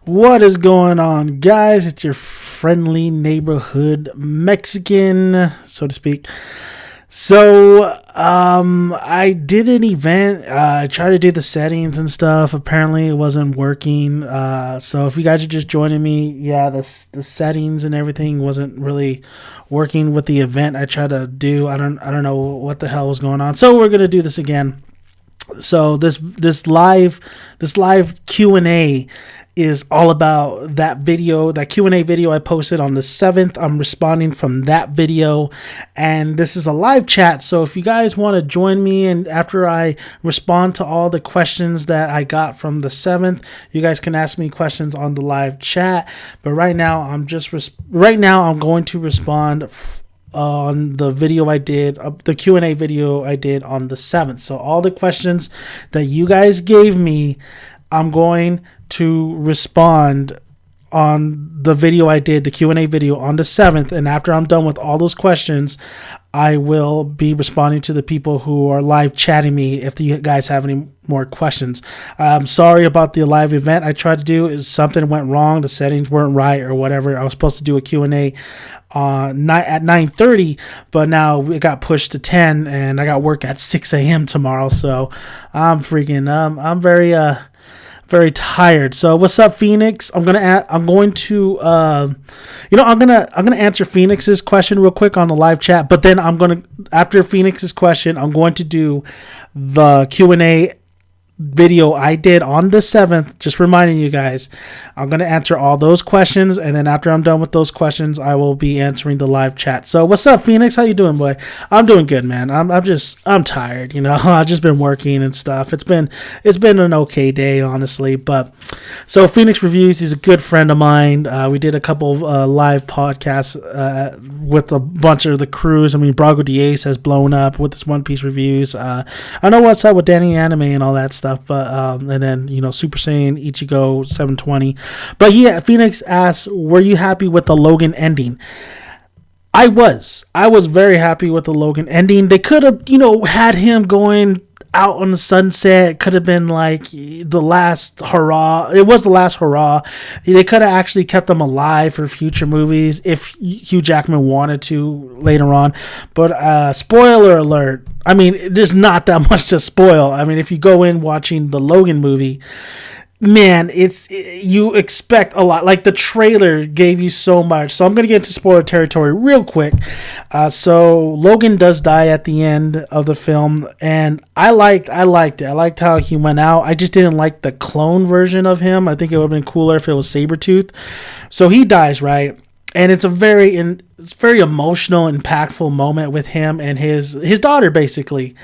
What is going on, guys? It's your friendly neighborhood Mexican, so to speak. I did an event. I tried to do the settings and stuff. Apparently, it wasn't working. So if you guys are just joining me, yeah, the settings and everything wasn't really working with the event I tried to do. I don't know what the hell was going on. So we're gonna do this again. So this live Q&A is all about that video, that Q&A video I posted on the 7th. I'm responding from that video, and this is a live chat. So if you guys want to join me, and after I respond to all the questions that I got from the 7th, you guys can ask me questions on the live chat. But right now I'm going to respond on the video I did, the Q&A video I did on the 7th. So all the questions that you guys gave me, I'm going to respond on the video I did, the Q&A video on the 7th. And after I'm done with all those questions, I will be responding to the people who are live chatting me if you guys have any more questions. I'm sorry about the live event I tried to do. Is something went wrong, the settings weren't right or whatever. I was supposed to do a Q&A at 9:30, but now it got pushed to 10, and I got work at 6 a.m. tomorrow. So I'm very tired. So what's up, Phoenix? I'm gonna answer Phoenix's question real quick on the live chat, but then after Phoenix's question, I'm going to do the Q&A video I did on the 7th. Just reminding you guys, I'm going to answer all those questions, and then after I'm done with those questions, I will be answering the live chat. So what's up, Phoenix? How you doing, boy? I'm doing good, man. I'm tired, I've just been working and stuff. It's been an okay day, honestly. But so Phoenix Reviews, he's a good friend of mine. We did a couple of live podcasts with a bunch of the crews. I mean, Brago Diaz has blown up with his One Piece reviews. I know what's up with Danny Anime and all that stuff. But and then Super Saiyan Ichigo 720. But yeah, Phoenix asks, were you happy with the Logan ending? I was very happy with the Logan ending. They could have had him going out on the sunset. Could have been like the last hurrah. It was the last hurrah. They could have actually kept him alive for future movies if Hugh Jackman wanted to later on. But spoiler alert, I mean, there's not that much to spoil. I mean, if you go in watching the Logan movie, man, you expect a lot. Like, the trailer gave you so much. So I'm going to get into spoiler territory real quick. So Logan does die at the end of the film, and I liked it. I liked how he went out. I just didn't like the clone version of him. I think it would have been cooler if it was Sabretooth. So he dies, right? And it's a very emotional, impactful moment with him and his daughter, basically.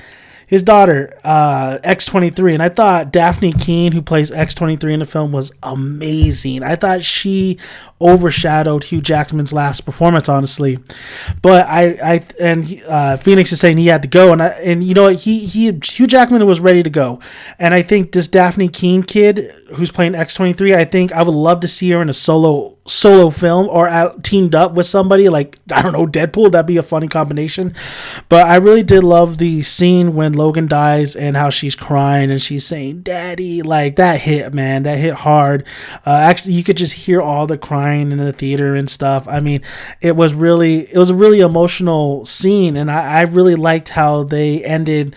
His daughter, X-23. And I thought Daphne Keane, who plays X-23 in the film, was amazing. I thought she overshadowed Hugh Jackman's last performance, honestly. But Phoenix is saying he had to go, and you know what, Hugh Jackman was ready to go, and I think this Daphne Keane kid who's playing X-23, I think I would love to see her in a solo film or teamed up with somebody like, I don't know, Deadpool. That'd be a funny combination. But I really did love the scene when Logan dies and how she's crying and she's saying "Daddy." Like, that hit, man. That hit hard. Actually, you could just hear all the crying in the theater and stuff. I mean, it was a really emotional scene, and I really liked how they ended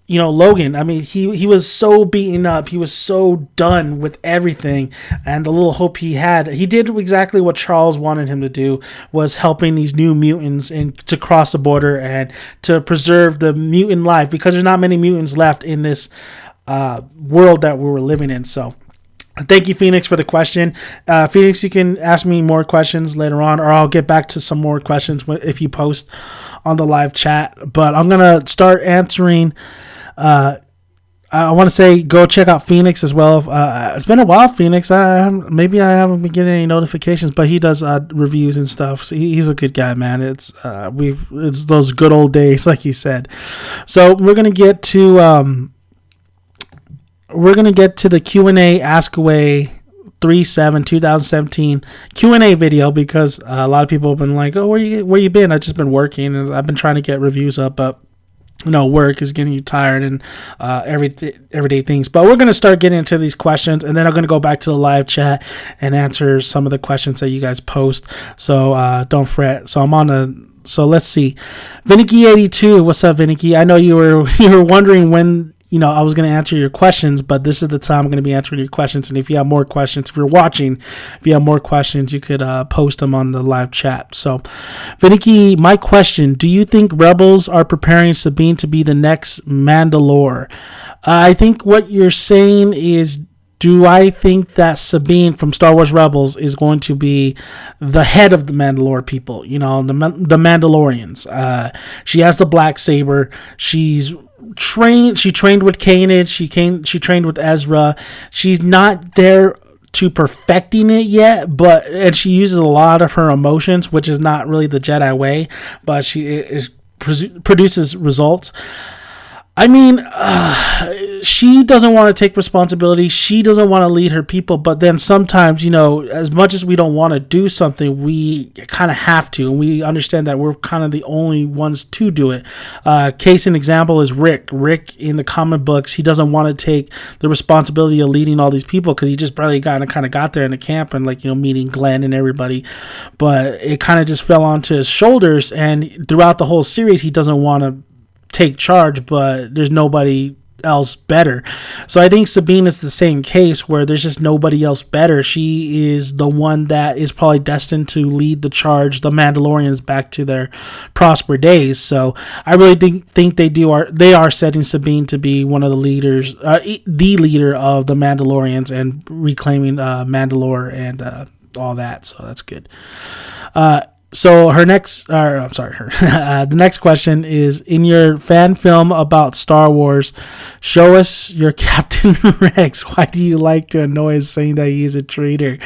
Logan. I mean, he was so beaten up. He was so done with everything, and the little hope he had. He did exactly what Charles wanted him to do, was helping these new mutants to cross the border and to preserve the mutant life, because there's not many mutants left in this world that we were living in. So thank you, Phoenix, for the question. Phoenix, you can ask me more questions later on, or I'll get back to some more questions if you post on the live chat. But I'm going to start answering. I want to say go check out Phoenix as well. It's been a while, Phoenix. Maybe I haven't been getting any notifications, but he does reviews and stuff. So he's a good guy, man. It's those good old days, like he said. So we're gonna get to the Q&A Ask Away 3/7/2017 Q&A video, because a lot of people have been like, "Oh, where you been?" I've just been working, and I've been trying to get reviews up, but work is getting you tired and everyday things. But we're going to start getting into these questions, and then I'm going to go back to the live chat and answer some of the questions that you guys post. So don't fret. So let's see. Vinicky82, what's up, Vinicky? I know you were wondering when I was going to answer your questions, but this is the time I'm going to be answering your questions. And if you have more questions, if you're watching, if you have more questions, you could post them on the live chat. So, Vinicky, my question, do you think Rebels are preparing Sabine to be the next Mandalore? I think what you're saying is, do I think that Sabine from Star Wars Rebels is going to be the head of the Mandalore people? The Mandalorians. She has the black saber. She trained with Kanan. She trained with Ezra. She's not there to perfecting it yet, and she uses a lot of her emotions, which is not really the Jedi way, but it produces results. I mean, she doesn't want to take responsibility. She doesn't want to lead her people. But then sometimes, as much as we don't want to do something, we kind of have to. And we understand that we're kind of the only ones to do it. Case in example is Rick. Rick in the comic books, he doesn't want to take the responsibility of leading all these people because he just barely kind of got there in the camp and meeting Glenn and everybody. But it kind of just fell onto his shoulders. And throughout the whole series, he doesn't want to take charge, but there's nobody else better. So I think Sabine is the same case where there's just nobody else better. She is the one that is probably destined to lead the charge, the Mandalorians, back to their prosper days. So I really think they are setting Sabine to be one of the leaders, the leader of the Mandalorians and reclaiming Mandalore and all that. So that's good. So the next question is, in your fan film about Star Wars, show us your Captain Rex. Why do you like to annoy us saying that he is a traitor?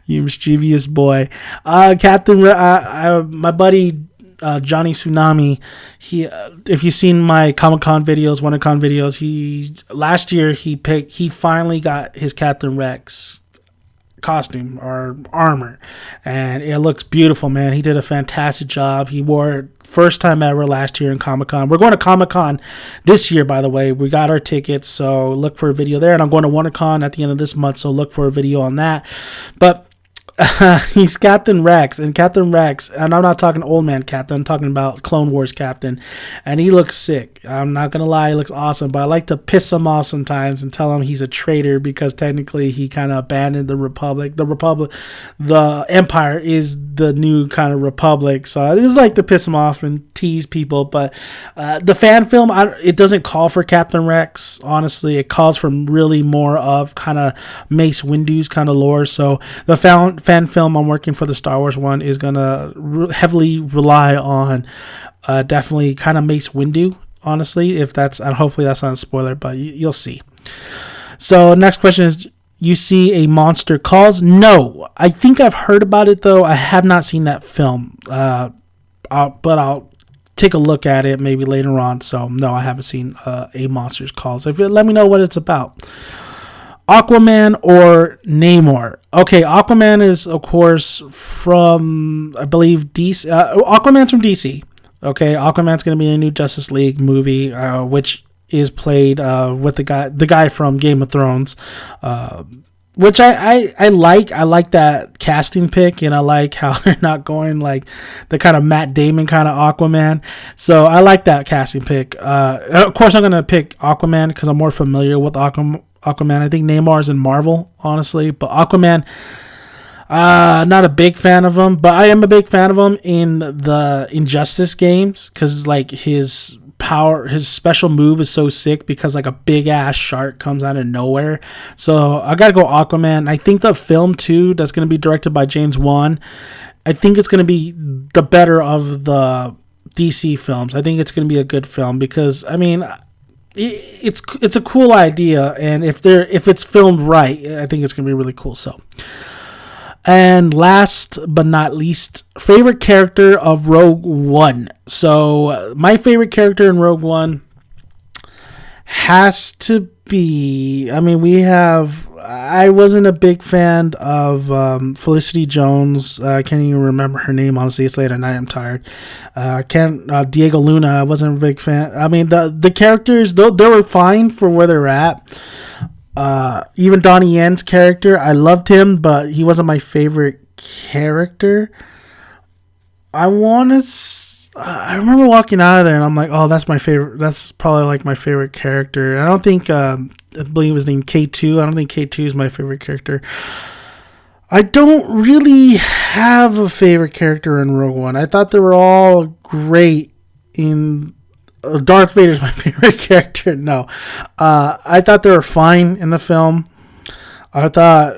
You mischievous boy. Captain my buddy Johnny Tsunami, if you've seen my Comic-Con videos, WonderCon videos, last year he finally got his Captain Rex costume or armor, and it looks beautiful, man. He did a fantastic job. He wore it first time ever last year in Comic-Con. We're going to Comic-Con this year, by the way. We got our tickets, so look for a video there. And I'm going to WonderCon at the end of this month, so look for a video on that. But he's Captain Rex, and I'm not talking old man Captain, I'm talking about Clone Wars Captain, and he looks sick. I'm not gonna lie, he looks awesome, but I like to piss him off sometimes and tell him he's a traitor because technically he kind of abandoned the Republic. The Empire is the new kind of Republic, so I just like to piss him off and tease people. But the fan film, it doesn't call for Captain Rex, honestly. It calls for really more of kind of Mace Windu's kind of lore. So the fan film I'm working for, the Star Wars one, is going to heavily rely on definitely kind of Mace Windu, honestly. Hopefully that's not a spoiler, but you'll see. So next question is, you see a Monster Calls? No, I think I've heard about it though. I have not seen that film, but I'll take a look at it maybe later on. So no, I haven't seen a Monster Calls. Let me know what it's about. Aquaman or Namor? Okay, Aquaman is, of course, from, I believe, DC. Aquaman's from DC. Okay, Aquaman's going to be in a new Justice League movie, which is played with the guy from Game of Thrones, which I like. I like that casting pick, and I like how they're not going like the kind of Matt Damon kind of Aquaman. So I like that casting pick. Of course, I'm going to pick Aquaman because I'm more familiar with Aquaman. I think Namor is in Marvel, honestly, but Aquaman, not a big fan of him, but I am a big fan of him in the Injustice games because like his special move is so sick because like a big ass shark comes out of nowhere. So I gotta go Aquaman. I think the film too, that's gonna be directed by James Wan, I think it's gonna be the better of the DC films. I think it's gonna be a good film because I mean, it's a cool idea, and if it's filmed right, I think it's gonna be really cool. So, and last but not least, favorite character of Rogue One. So my favorite character in Rogue One has to be, I mean, we have I wasn't a big fan of Felicity Jones. I can't even remember her name. Honestly, it's late at night. I'm tired. Diego Luna. I wasn't a big fan. I mean, the characters, though, they were fine for where they're at. Even Donnie Yen's character, I loved him, but he wasn't my favorite character. I remember walking out of there and I'm like, oh, that's my favorite. That's probably like my favorite character. I don't think, I believe his name K2. I don't think K2 is my favorite character. I don't really have a favorite character in Rogue One. I thought they were all great in Darth Vader's my favorite character. No, I thought they were fine in the film. I thought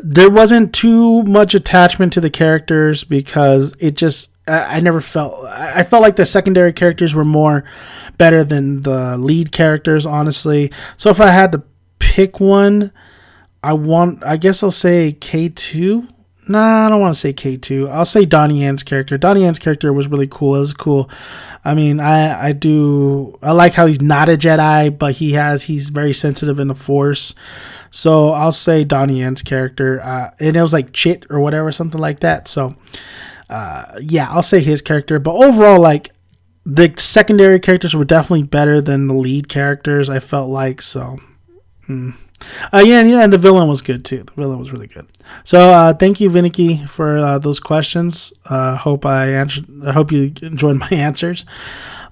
there wasn't too much attachment to the characters because it just, I never felt, I felt like the secondary characters were more better than the lead characters, honestly. So if I had to pick one, I guess I'll say K2. Nah, I don't want to say K2. I'll say Donnie Yen's character. Donnie Yen's character was really cool. It was cool. I mean, I like how he's not a Jedi, but he's very sensitive in the Force. So I'll say Donnie Yen's character. And it was like Chit or whatever, something like that. So, yeah, I'll say his character. But overall, like, the secondary characters were definitely better than the lead characters, I felt like. So, yeah, and the villain was good too. The villain was really good. So, thank you, Vinicky, for those questions. Hope you enjoyed my answers.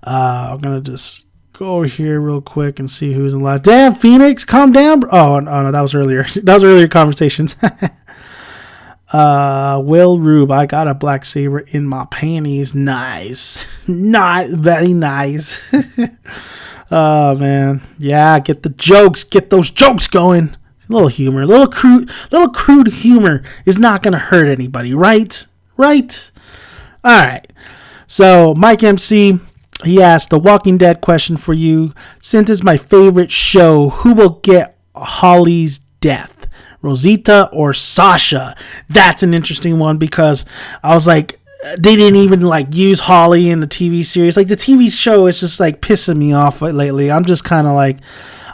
I'm gonna just go over here real quick and see who's in line. Damn, Phoenix, calm down. Oh no, that was earlier. That was earlier conversations. Will Rube, I got a black saber in my panties. Nice, not very nice. Oh man, yeah, get those jokes going. A little humor, little crude humor is not gonna hurt anybody, right? All right. So Mike MC, he asked the Walking Dead question for you. Since it's my favorite show, who will get Holly's death? Rosita or Sasha? That's an interesting one because I was like, they didn't even like use Holly in the TV series. Like the TV show is just like pissing me off lately. I'm just kind of like,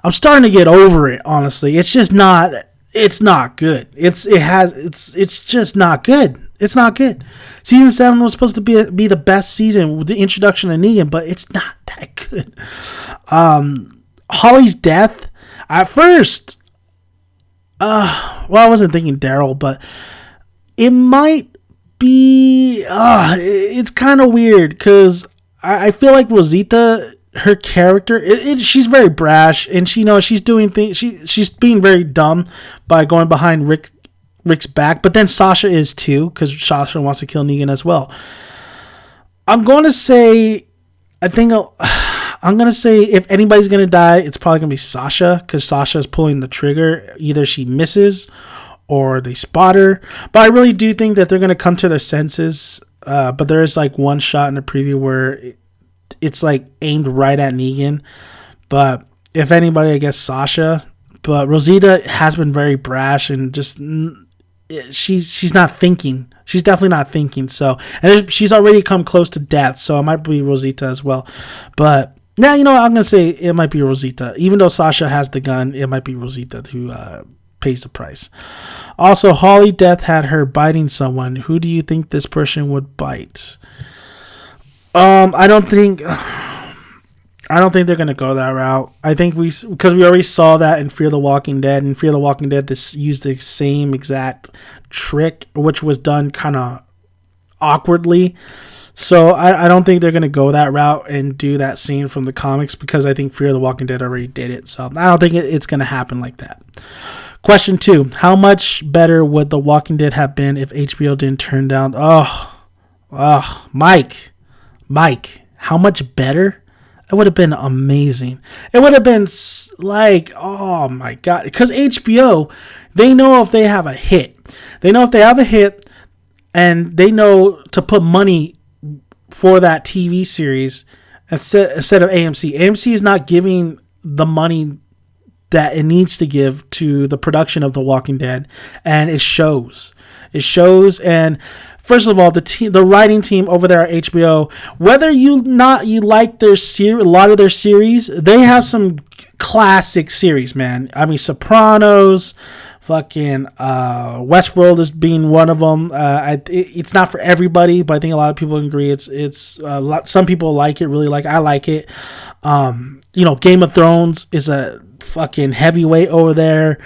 I'm starting to get over it. Honestly, it's just not. It's not good. It's just not good. It's not good. Season 7 was supposed to be the best season with the introduction of Negan, but it's not that good. Holly's death at first. Well, I wasn't thinking Daryl, but it might be. It's kind of weird because I feel like Rosita, her character, she's very brash, and she's doing things. She's being very dumb by going behind Rick's back, but then Sasha is too because Sasha wants to kill Negan as well. I'm going to say if anybody's going to die, it's probably going to be Sasha because Sasha is pulling the trigger. Either she misses or they spot her. But I really do think that they're going to come to their senses. But there is like one shot in the preview where it's like aimed right at Negan. But if anybody, I guess Sasha. But Rosita has been very brash and just she's not thinking. She's definitely not thinking. So, and she's already come close to death. So it might be Rosita as well. But now, I'm going to say it might be Rosita. Even though Sasha has the gun, it might be Rosita who pays the price. Also, Holly Death had her biting someone. Who do you think this person would bite? I don't think they're gonna go that route. I think because we already saw that in Fear the Walking Dead. In Fear the Walking Dead, this used the same exact trick, which was done kind of awkwardly. So I don't think they're gonna go that route and do that scene from the comics because I think Fear the Walking Dead already did it. So I don't think it's gonna happen like that. Question 2: how much better would The Walking Dead have been if HBO didn't turn down? Mike, how much better? It would have been amazing. It would have been like, oh my God. Because HBO, they know if they have a hit. And they know to put money for that TV series instead of AMC. AMC is not giving the money that it needs to give to the production of The Walking Dead. And it shows. And first of all, the writing team over there at HBO, whether you like their a lot of their series, they have some classic series, man. I mean, Sopranos, Fucking Westworld is being one of them. It's not for everybody, but I think a lot of people agree it's a lot. Some people like it, really I like it. Game of Thrones is a fucking heavyweight over there.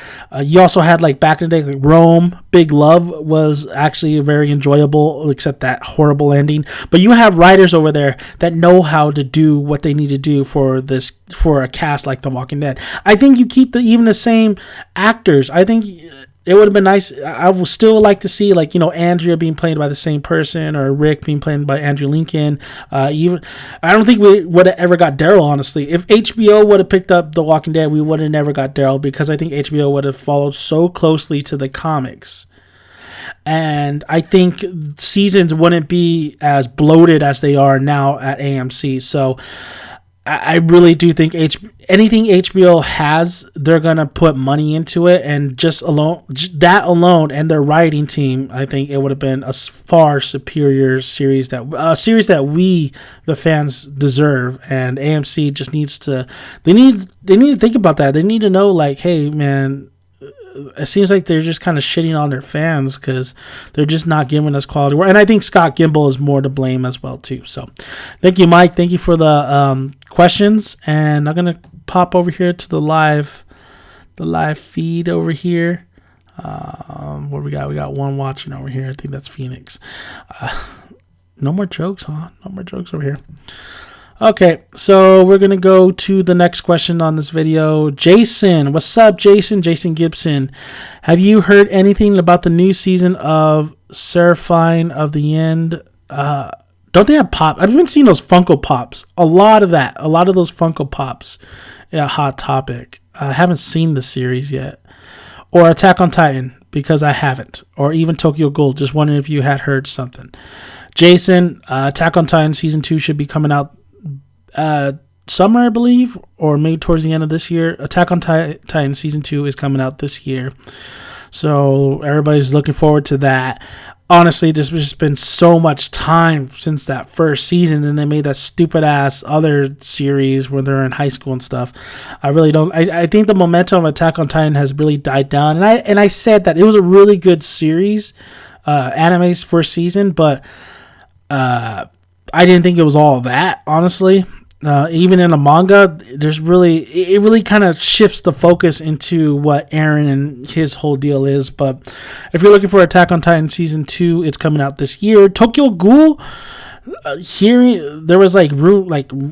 You also had back in the day, Rome, Big Love was actually very enjoyable, except that horrible ending. But you have writers over there that know how to do what they need to do for a cast like The Walking Dead. I think you keep even the same actors. I think it would have been nice. I would still like to see Andrea being played by the same person, or Rick being played by Andrew Lincoln. Even I don't think we would have ever got Daryl, honestly. If HBO would have picked up The Walking Dead, we would have never got Daryl, because I think HBO would have followed so closely to the comics. And I think seasons wouldn't be as bloated as they are now at AMC. So I really do think anything HBO has, they're gonna put money into it, and that alone, and their writing team, I think it would have been a far superior series that we, the fans, deserve. And AMC just needs to they need to think about that. They need to know, hey, man, it seems like they're just kind of shitting on their fans because they're just not giving us quality work. And I think Scott Gimple is more to blame as well too. So thank you, Mike. Thank you for the questions. And I'm gonna pop over here to the live feed over here. What we got? We got one watching over here. I think that's Phoenix. No more jokes, huh? No more jokes over here. Okay, so we're going to go to the next question on this video. Jason, what's up, Jason? Jason Gibson. Have you heard anything about the new season of Seraphine of the End? Don't they have pop? I've been seeing those Funko Pops. A lot of those Funko Pops. Yeah, Hot Topic. I haven't seen the series yet. Or Attack on Titan, because I haven't. Or even Tokyo Ghoul. Just wondering if you had heard something. Jason, Attack on Titan Season 2 should be coming out summer, I believe, or maybe towards the end of this year. Attack on Titan Season 2 is coming out this year, so everybody's looking forward to that. Honestly, there's just been so much time since that first season, and they made that stupid ass other series where they're in high school and stuff. I really don't. I think the momentum of Attack on Titan has really died down, and I said that it was a really good series, anime's first season, but I didn't think it was all that, honestly. Even in a manga, it really kind of shifts the focus into what Eren and his whole deal is. But if you're looking for Attack on Titan Season 2, it's coming out this year. Tokyo Ghoul, there was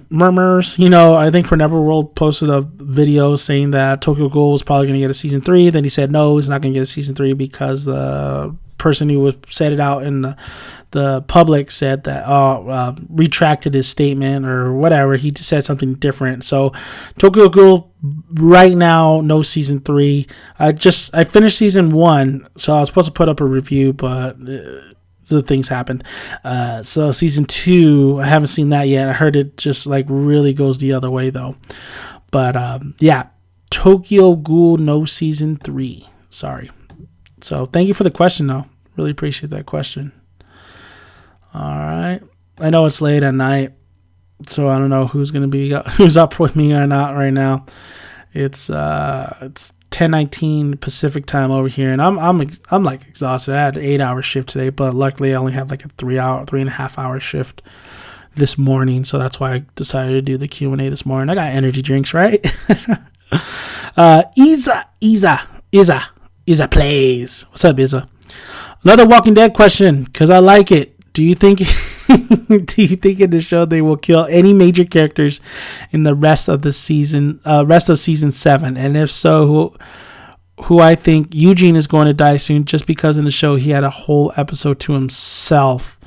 murmurs, I think Forever World posted a video saying that Tokyo Ghoul was probably going to get a Season 3. Then he said, no, he's not going to get a Season 3 because the person who said it out in the public said that retracted his statement or whatever. He just said something different. So Tokyo Ghoul right now, no Season 3. I finished Season 1, so I was supposed to put up a review, but the things happened. So Season 2, I haven't seen that yet. I heard it just really goes the other way though. But yeah, Tokyo Ghoul, no Season 3. Sorry. So thank you for the question, though. Really appreciate that question. All right. I know it's late at night, so I don't know who's up with me or not right now. It's 10:19 Pacific time over here, and I'm exhausted. I had an 8-hour shift today, but luckily I only have a 3.5-hour shift this morning, so that's why I decided to do the Q&A this morning. I got energy drinks, right? Isa plays. What's up, Isa? Another Walking Dead question, because I like it. Do you think in the show they will kill any major characters in the rest of season 7? And if so, who I think Eugene is going to die soon, just because in the show he had a whole episode to himself.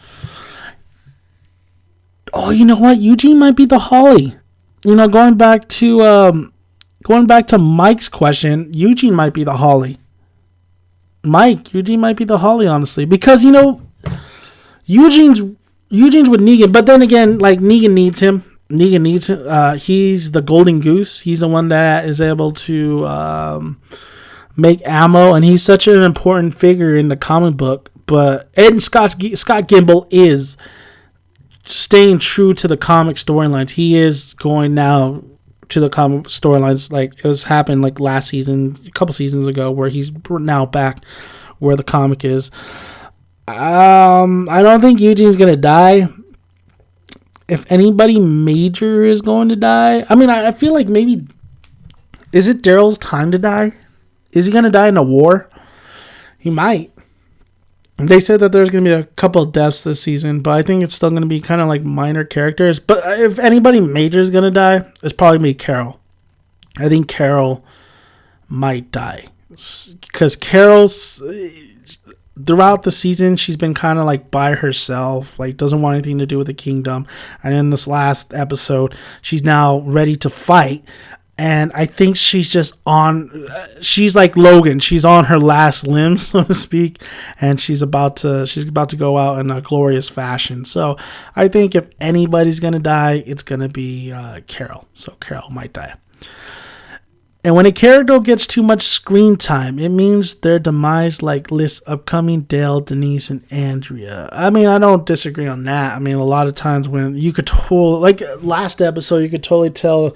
Oh, you know what? Eugene might be the Holly. Going back to Mike's question, Eugene might be the Holly. Eugene might be the Holly, honestly, because Eugene's with Negan, but then again, Negan needs him. He's the golden goose. He's the one that is able to make ammo, and he's such an important figure in the comic book. But Scott Gimple is staying true to the comic storylines. He is going now to the comic storylines. Like it was happened like last season, a couple seasons ago, where he's now back where the comic is. I don't think Eugene's gonna die. If anybody major is going to die, I mean, I feel like maybe, is it Daryl's time to die? Is he gonna die in a war? He might. They said that there's going to be a couple of deaths this season, but I think it's still going to be kind of like minor characters. But if anybody major is going to die, it's probably me, Carol. I think Carol might die. Because Carol's, throughout the season, she's been kind of like by herself, like doesn't want anything to do with the kingdom. And in this last episode, she's now ready to fight. And I think she's just she's like Logan. She's on her last limb, so to speak. And she's about to go out in a glorious fashion. So I think if anybody's going to die, it's going to be Carol. So Carol might die. And when a character gets too much screen time, it means their demise, like Liz's upcoming Dale, Denise, and Andrea. I mean, I don't disagree on that. I mean, a lot of times when you could like last episode, you could totally tell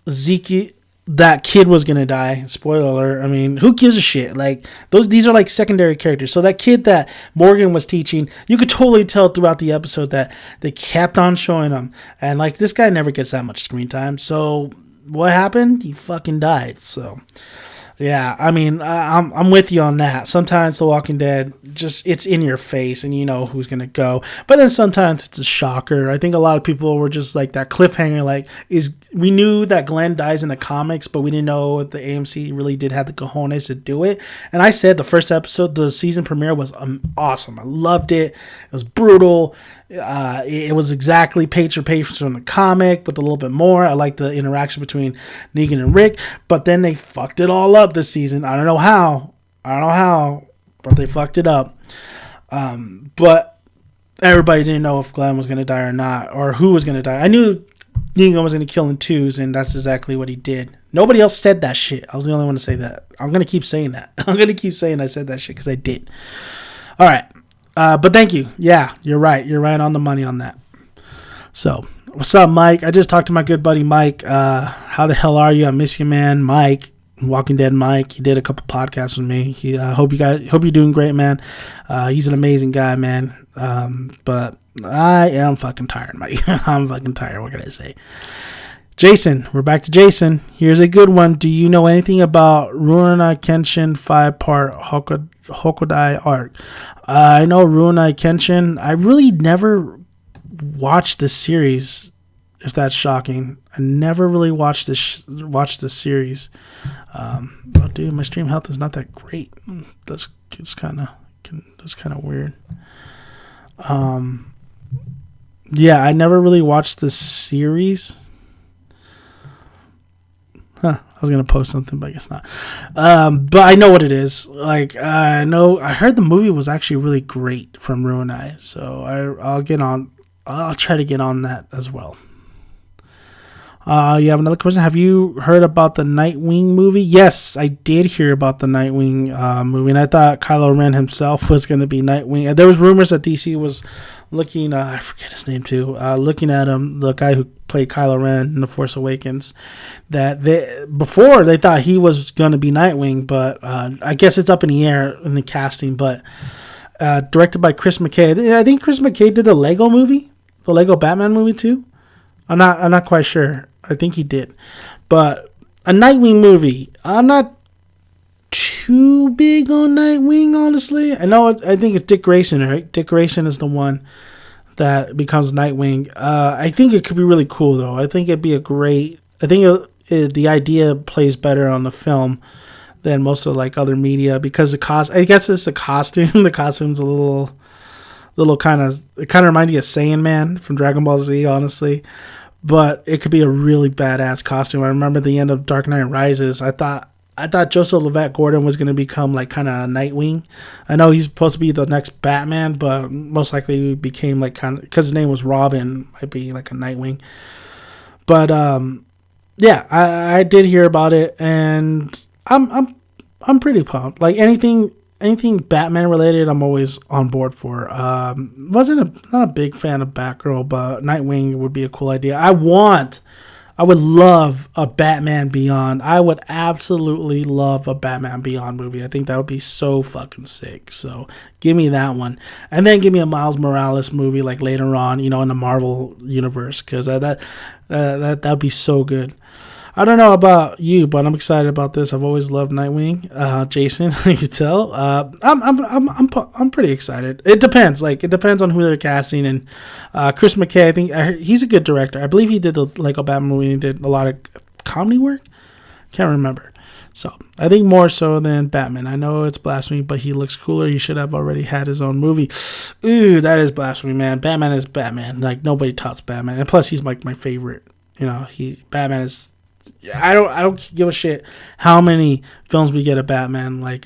Zeke, that kid was gonna die. Spoiler alert. I mean, who gives a shit? Like these are like secondary characters. So that kid that Morgan was teaching, you could totally tell throughout the episode that they kept on showing him, and like this guy never gets that much screen time. So what happened? He fucking died. So yeah, I mean, I'm with you on that. Sometimes The Walking Dead, just it's in your face and you know who's going to go. But then sometimes it's a shocker. I think a lot of people were just like that cliffhanger, like, we knew that Glenn dies in the comics, but we didn't know if the AMC really did have the cojones to do it. And I said the first episode, the season premiere was awesome. I loved it. It was brutal. It was exactly page for page from the comic, with a little bit more. I like the interaction between Negan and Rick, but then they fucked it all up this season. I don't know how, but they fucked it up. But everybody didn't know if Glenn was going to die or not, or who was going to die. I knew Negan was going to kill in twos, and that's exactly what he did. Nobody else said that shit. I was the only one to say that. I'm going to keep saying that. I'm going to keep saying I said that shit because I did. All right. But thank you. Yeah, you're right. You're right on the money on that. So, what's up, Mike? I just talked to my good buddy Mike. How the hell are you? I miss you, man. Mike, Walking Dead Mike. He did a couple podcasts with me. Hope you're doing great, man. He's an amazing guy, man. But I am fucking tired, Mike. I'm fucking tired. What can I say? Jason, we're back to Jason. Here's a good one. Do you know anything about Rurouni Kenshin 5-part Hokusai arc? I know Rurouni Kenshin. I really never watched the series, if that's shocking. I never really watched the series. Oh, dude, my stream health is not that great. That's kind of weird. Yeah, I never really watched the series. I was going to post something, but I guess not. But I know what it is. Like, I heard the movie was actually really great from Rurouni. So I'll try to get on that as well. You have another question. Have you heard about the Nightwing movie? Yes, I did hear about the Nightwing movie, and I thought Kylo Ren himself was going to be Nightwing. There was rumors that DC was looking, I forget his name too, looking at him, the guy who played Kylo Ren in The Force Awakens, that before they thought he was going to be Nightwing, but I guess it's up in the air in the casting, but directed by Chris McKay. I think Chris McKay did the Lego movie, the Lego Batman movie too. I'm not quite sure. I think he did. But a Nightwing movie, I'm not too big on Nightwing, honestly. I think it's Dick Grayson, right? Dick Grayson is the one that becomes Nightwing. I think it could be really cool, though. I think it'd be the idea plays better on the film than most of like other media, because I guess it's the costume. The costume's a little kind of, it kind of reminds me of Saiyan from Dragon Ball Z, honestly. But it could be a really badass costume. I remember the end of Dark Knight Rises. I thought Joseph Levitt Gordon was going to become like kind of a Nightwing. I know he's supposed to be the next Batman, but most likely he became like kind of, because his name was Robin, might be like a Nightwing. But yeah, I did hear about it, and I'm pretty pumped. Like anything Batman related, I'm always on board for. Not a big fan of Batgirl, but Nightwing would be a cool idea. I want I would love a Batman Beyond. I would absolutely love a Batman Beyond movie. I think that would be so fucking sick. So give me that one, and then give me a Miles Morales movie like later on, in the Marvel universe, because that'd be so good. I don't know about you, but I'm excited about this. I've always loved Nightwing, Jason. You can tell. I'm pretty excited. It depends. It depends on who they're casting. And Chris McKay, I think he's a good director. I believe he did the Lego Batman movie. He did a lot of comedy work. Can't remember. So I think more so than Batman. I know it's blasphemy, but he looks cooler. He should have already had his own movie. Ooh, that is blasphemy, man. Batman is Batman. Nobody tops Batman, and plus he's my favorite. Batman is. I don't give a shit how many films we get of Batman. I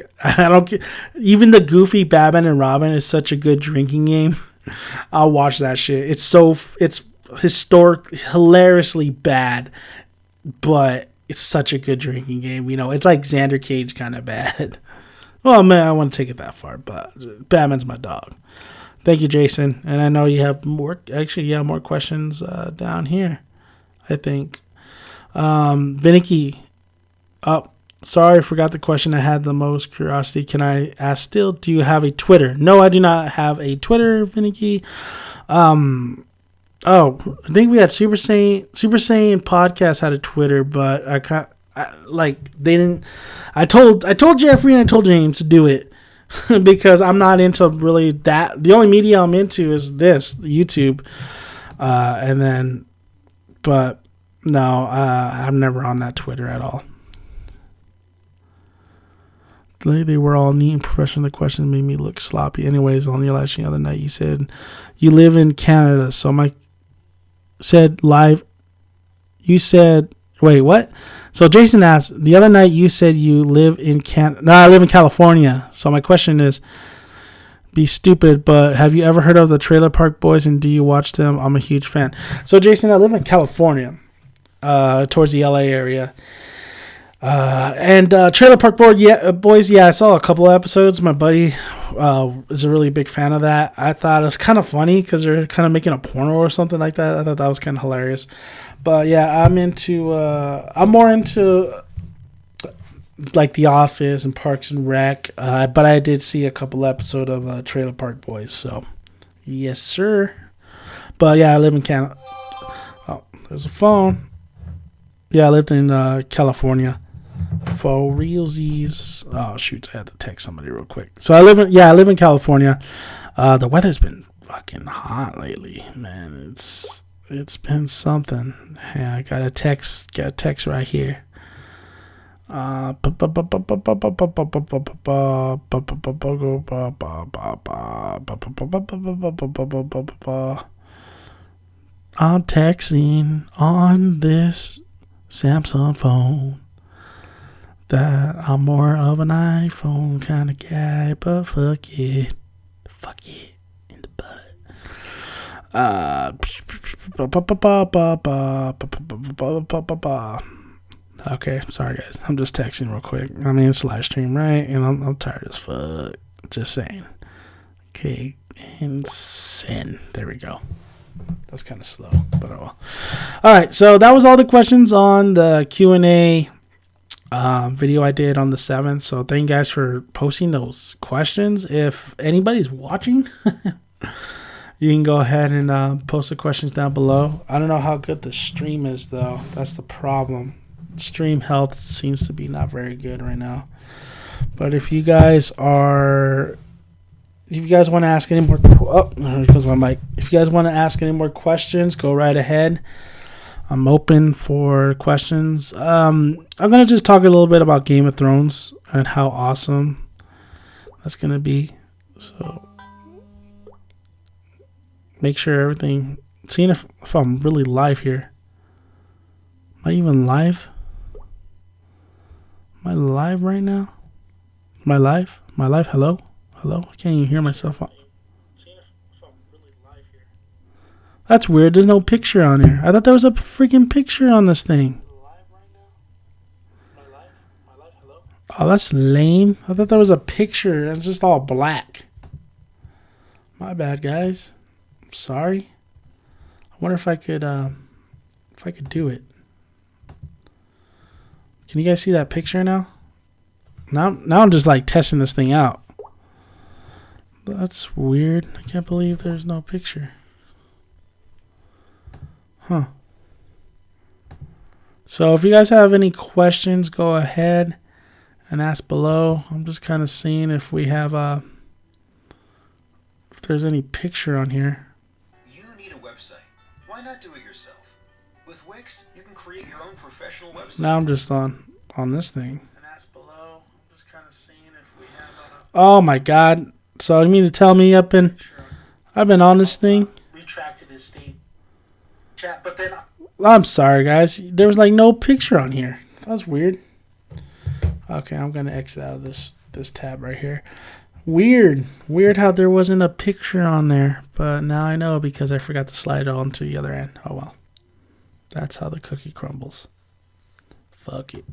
don't. Even the goofy Batman and Robin is such a good drinking game. I'll watch that shit. It's historic, hilariously bad, but it's such a good drinking game. It's like Xander Cage kind of bad. Well, man, I want to take it that far, but Batman's my dog. Thank you, Jason. And I know you have more. Actually, you have more questions down here, I think. Vinicky, sorry, I forgot the question I had the most curiosity. Can I ask still? Do you have a Twitter? No, I do not have a Twitter, Vinicky. I think we had Super Saiyan Podcast had a Twitter, but they didn't. I told Jeffrey and I told James to do it because I'm not into really that. The only media I'm into is this YouTube, but. No, I'm never on that Twitter at all. They were all neat and professional. The questions made me look sloppy. Anyways, on your last the other night, you said you live in Canada. So you said, wait, what? So Jason asked, the other night you said you live in Canada. No, I live in California. So my question is, be stupid, but have you ever heard of the Trailer Park Boys and do you watch them? I'm a huge fan. So Jason, I live in California. Towards the LA area. And Trailer Park Boys, I saw a couple of episodes. My buddy is a really big fan of that. I thought it was kind of funny because they're kind of making a porno or something like that. I thought that was kind of hilarious. But yeah, I'm more into The Office and Parks and Rec. But I did see a couple episodes of Trailer Park Boys. So yes, sir. But yeah, I live in Canada. Oh, there's a phone. Yeah, I lived in California for realsies. Oh shoot, I had to text somebody real quick. So I live in California. The weather's been fucking hot lately, man. It's been something. Yeah, I got a text right here. I'm texting on this Samsung phone that I'm more of an iPhone kind of guy, but fuck it in the butt. Okay, sorry guys, I'm just texting real quick. I mean, it's live stream, right? And I'm tired as fuck. Just saying. Okay, and send. There we go. That's kind of slow, but oh well. All right, so that was all the questions on the Q&A video I did on the 7th. So thank you guys for posting those questions. If anybody's watching, you can go ahead and post the questions down below. I don't know how good the stream is, though. That's the problem. Stream health seems to be not very good right now. But if you guys want to ask any more, there goes my mic. If you guys want to ask any more questions, go right ahead. I'm open for questions. I'm gonna just talk a little bit about Game of Thrones and how awesome that's gonna be. So make sure everything. Seeing if I'm really live here. Am I even live? Am I live right now? Am I live? Am I live? Hello? Hello? I can't even hear myself. That's weird. There's no picture on here. I thought there was a freaking picture on this thing. Oh, that's lame. I thought there was a picture. It's just all black. My bad, guys. I'm sorry. I wonder if I could do it. Can you guys see that picture now? Now I'm just like testing this thing out. That's weird. I can't believe there's no picture. Huh. So if you guys have any questions, go ahead and ask below. I'm just kind of seeing if we have if there's any picture on here. You need a website. Why not do it yourself? With Wix, you can create your own professional website. Now I'm just on this thing. And ask below. I'm just kind of seeing if we have oh my god. So you mean to tell me I've been on this thing? Retracted his state chat, but then I'm sorry guys. There was like no picture on here. That was weird. Okay, I'm gonna exit out of this tab right here. Weird how there wasn't a picture on there, but now I know because I forgot to slide it on to the other end. Oh well, that's how the cookie crumbles. Fuck it.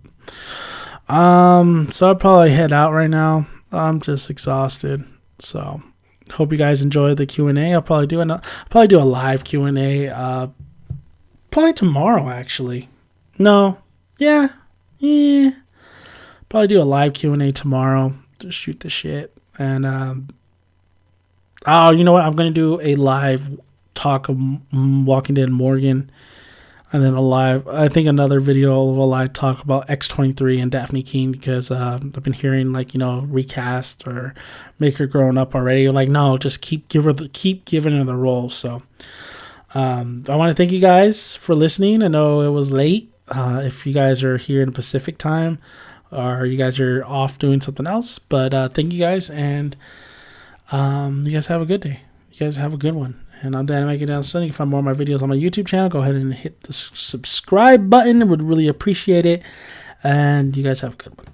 So I'll probably head out right now. I'm just exhausted. So hope you guys enjoyed the Q&A. I'll probably do a live Q&A. Probably tomorrow actually. No, yeah. Probably do a live Q&A tomorrow. Just shoot the shit. And oh, you know what? I'm gonna do a live talk of Walking Dead Morgan, and then another video of a live talk about X-23 and Daphne King, because I've been hearing like, you know, recast or make her grown up already. Like, no, just keep giving her the role. So I want to thank you guys for listening. I know it was late. If you guys are here in Pacific time, or you guys are off doing something else, but thank you guys, and you guys have a good day. You guys have a good one. And I'm Dynamite Down Sunny. You can find more of my videos on my YouTube channel. Go ahead and hit the subscribe button. I would really appreciate it. And you guys have a good one.